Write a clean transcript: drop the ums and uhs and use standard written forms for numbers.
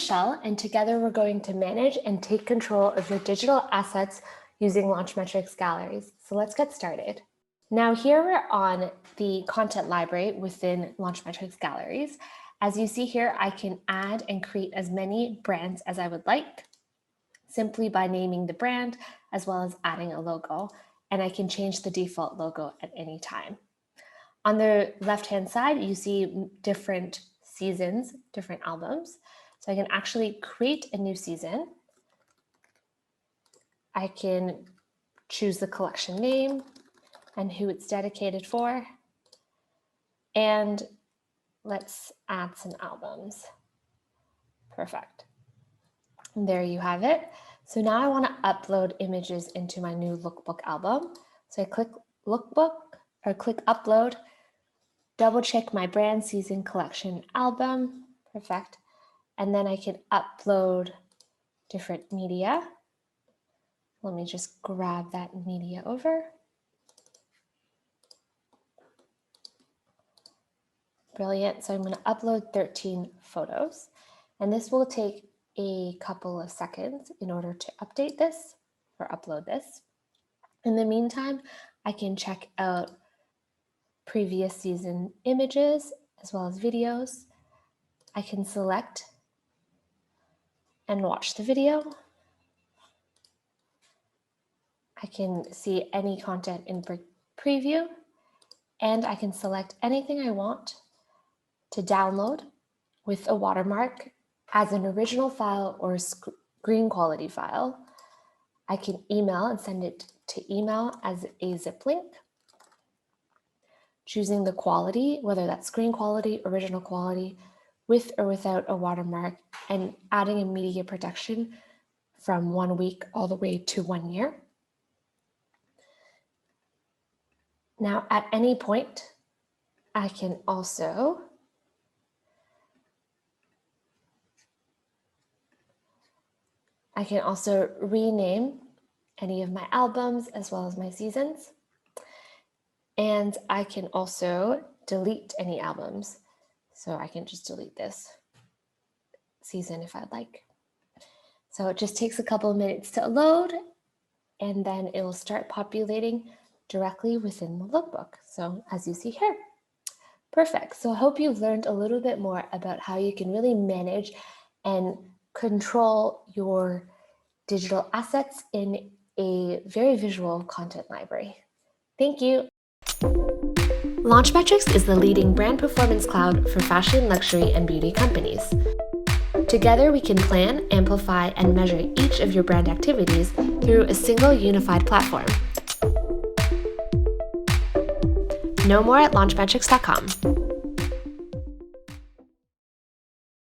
Michelle, and together we're going to manage and take control of your digital assets using Launchmetrics Galleries. So let's get started. Now here we're on the content library within Launchmetrics Galleries. As you see here, I can add and create as many brands as I would like, simply by naming the brand as well as adding a logo, and I can change the default logo at any time. On the left-hand side, you see different seasons, different albums. So I can actually create a new season. I can choose the collection name and who it's dedicated for. And let's add some albums. Perfect. And there you have it. So now I want to upload images into my new lookbook album. So I click lookbook or click upload, double check my brand season collection album. Perfect. And then I can upload different media. Let me just grab that media over. Brilliant. So I'm going to upload 13 photos, and this will take a couple of seconds in order to update this or upload this. In the meantime, I can check out previous season images as well as videos. I can select and watch the video. I can see any content in preview, and I can select anything I want to download with a watermark as an original file or a screen quality file. I can email and send it to email as a zip link, choosing the quality, whether that's screen quality, original quality, with or without a watermark, and adding a media protection from 1 week all the way to 1 year. Now, at any point, I can also rename any of my albums as well as my seasons. And I can also delete any albums. So I can just delete this season if I'd like. So it just takes a couple of minutes to load, and then it will start populating directly within the lookbook. So as you see here, perfect. So I hope you've learned a little bit more about how you can really manage and control your digital assets in a very visual content library. Thank you. Launchmetrics is the leading brand performance cloud for fashion, luxury, and beauty companies. Together, we can plan, amplify, and measure each of your brand activities through a single unified platform. Know more at launchmetrics.com.